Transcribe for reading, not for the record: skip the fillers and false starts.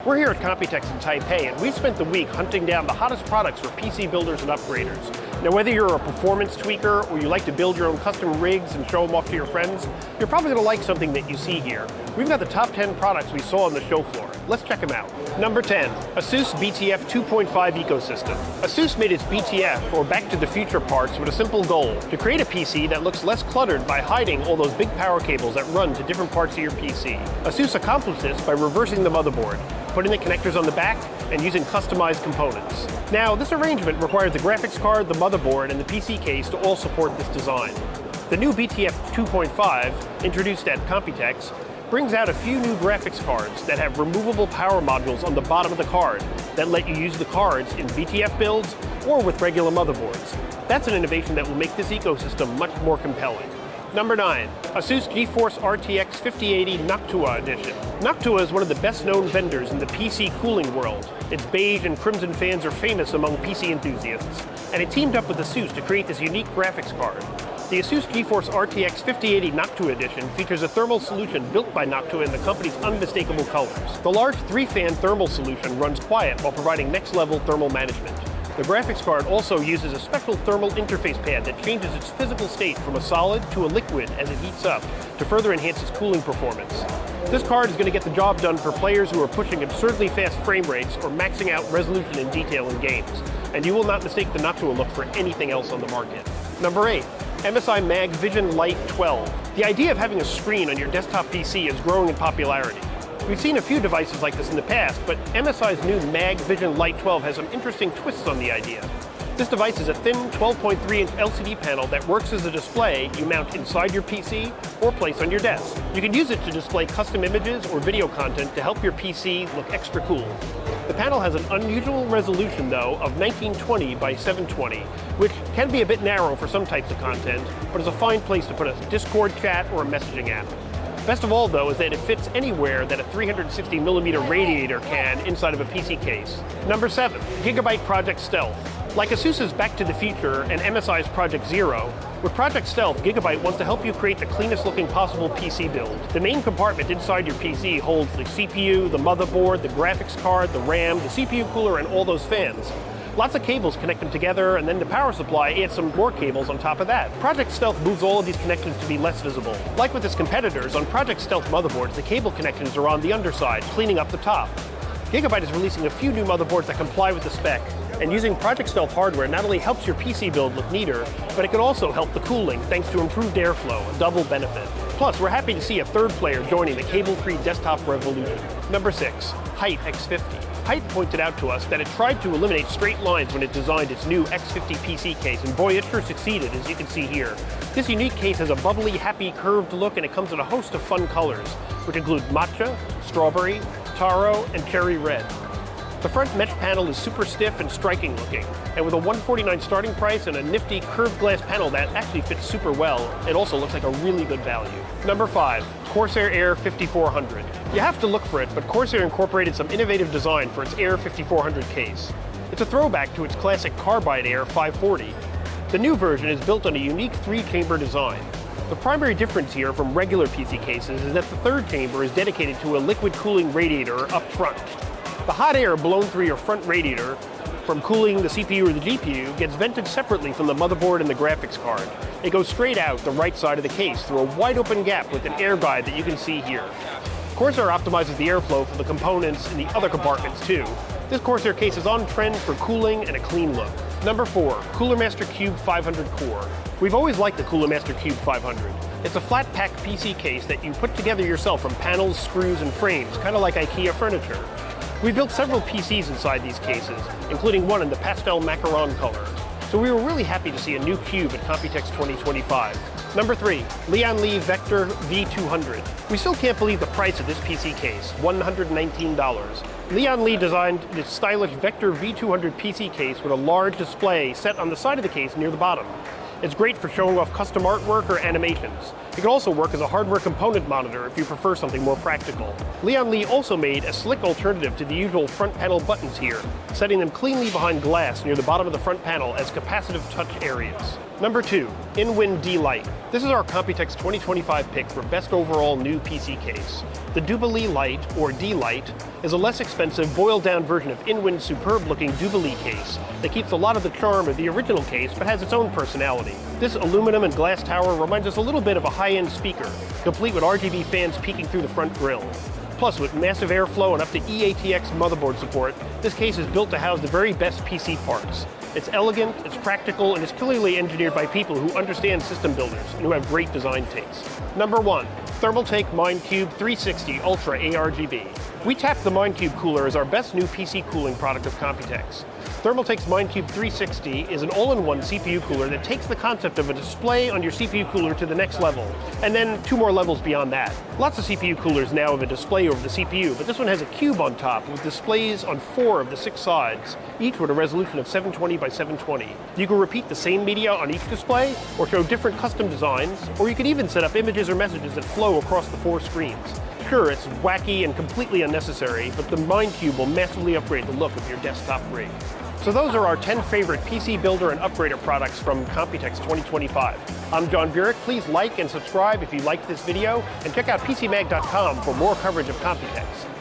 We're here at Computex in Taipei, and we've spent the week hunting down the hottest products for PC builders and upgraders. Now, whether you're a performance tweaker or you like to build your own custom rigs and show them off to your friends, you're probably going to like something that you see here. We've got the top 10 products we saw on the show floor. Let's check them out. Number 10, Asus BTF 2.5 ecosystem. Asus made its BTF, or Back to the Future parts, with a simple goal: to create a PC that looks less cluttered by hiding all those big power cables that run to different parts of your PC. Asus accomplished this by reversing the motherboard, putting the connectors on the back, and using customized components. Now, this arrangement requires the graphics card, the motherboard, and the PC case to all support this design. The new BTF 2.5, introduced at Computex, brings out a few new graphics cards that have removable power modules on the bottom of the card that let you use the cards in BTF builds or with regular motherboards. That's an innovation that will make this ecosystem much more compelling. Number 9, Asus GeForce RTX 5080 Noctua Edition. Noctua is one of the best-known vendors in the PC cooling world. Its beige and crimson fans are famous among PC enthusiasts, and it teamed up with Asus to create this unique graphics card. The Asus GeForce RTX 5080 Noctua Edition features a thermal solution built by Noctua in the company's unmistakable colors. The large 3-fan thermal solution runs quiet while providing next-level thermal management. The graphics card also uses a special thermal interface pad that changes its physical state from a solid to a liquid as it heats up to further enhance its cooling performance. This card is going to get the job done for players who are pushing absurdly fast frame rates or maxing out resolution and detail in games, and you will not mistake the Noctua look for anything else on the market. Number 8. MSI MAG Vision Lite 12. The idea of having a screen on your desktop PC is growing in popularity. We've seen a few devices like this in the past, but MSI's new MAG Vision Lite 12 has some interesting twists on the idea. This device is a thin 12.3-inch LCD panel that works as a display you mount inside your PC or place on your desk. You can use it to display custom images or video content to help your PC look extra cool. The panel has an unusual resolution, though, of 1920 by 720, which can be a bit narrow for some types of content, but is a fine place to put a Discord chat or a messaging app. Best of all, though, is that it fits anywhere that a 360mm radiator can inside of a PC case. Number 7, Gigabyte Project Stealth. Like Asus's Back to the Future and MSI's Project Zero, with Project Stealth, Gigabyte wants to help you create the cleanest looking possible PC build. The main compartment inside your PC holds the CPU, the motherboard, the graphics card, the RAM, the CPU cooler, and all those fans. Lots of cables connect them together, and then the power supply adds some more cables on top of that. Project Stealth moves all of these connections to be less visible. Like with its competitors, on Project Stealth motherboards, the cable connections are on the underside, cleaning up the top. Gigabyte is releasing a few new motherboards that comply with the spec, and using Project Stealth hardware not only helps your PC build look neater, but it can also help the cooling thanks to improved airflow, a double benefit. Plus, we're happy to see a third player joining the cable-free desktop revolution. Number 6, Hyte X50. Hyte pointed out to us that it tried to eliminate straight lines when it designed its new X50 PC case, and boy, it sure succeeded, as you can see here. This unique case has a bubbly, happy, curved look, and it comes in a host of fun colors, which include matcha, strawberry, taro, and cherry red. The front mesh panel is super stiff and striking looking, and with a $149 starting price and a nifty curved glass panel that actually fits super well, it also looks like a really good value. Number 5, Corsair Air 5400. You have to look for it, but Corsair incorporated some innovative design for its Air 5400 case. It's a throwback to its classic Carbide Air 540. The new version is built on a unique 3-chamber design. The primary difference here from regular PC cases is that the third chamber is dedicated to a liquid cooling radiator up front. The hot air blown through your front radiator from cooling the CPU or the GPU gets vented separately from the motherboard and the graphics card. It goes straight out the right side of the case through a wide open gap with an air guide that you can see here. Corsair optimizes the airflow for the components in the other compartments too. This Corsair case is on trend for cooling and a clean look. Number 4, Cooler Master Qube 500 Core. We've always liked the Cooler Master Qube 500. It's a flat pack PC case that you put together yourself from panels, screws, and frames, kind of like IKEA furniture. We built several PCs inside these cases, including one in the pastel macaron color. So we were really happy to see a new Qube at Computex 2025. Number 3, Lian Vector V200. We still can't believe the price of this PC case, $119. Lian designed this stylish Vector V200 PC case with a large display set on the side of the case near the bottom. It's great for showing off custom artwork or animations. It can also work as a hardware component monitor if you prefer something more practical. Lian also made a slick alternative to the usual front panel buttons here, setting them cleanly behind glass near the bottom of the front panel as capacitive touch areas. Number 2, InWin D-Lite. This is our Computex 2025 pick for best overall new PC case. The Gigabyte Lite, or D-Lite, is a less expensive, boiled-down version of InWin's superb-looking Gigabyte case that keeps a lot of the charm of the original case but has its own personality. This aluminum and glass tower reminds us a little bit of a high-end speaker, complete with RGB fans peeking through the front grille. Plus, with massive airflow and up to eATX motherboard support, this case is built to house the very best PC parts. It's elegant, it's practical, and it's clearly engineered by people who understand system builders and who have great design taste. Number 1, Thermaltake Minecube 360 Ultra ARGB. We tapped the Minecube cooler as our best new PC cooling product of Computex. Thermaltake's Minecube 360 is an all-in-one CPU cooler that takes the concept of a display on your CPU cooler to the next level, and then 2 more levels beyond that. Lots of CPU coolers now have a display over the CPU, but this one has a cube on top with displays on 4 of the 6 sides, each with a resolution of 720 by 720. You can repeat the same media on each display, or show different custom designs, or you can even set up images or messages that flow across the 4 screens. Sure, it's wacky and completely unnecessary, but the Minecube will massively upgrade the look of your desktop rig. So those are our 10 favorite PC builder and upgrader products from Computex 2025. I'm John Burek. Please like and subscribe if you liked this video, and check out PCMag.com for more coverage of Computex.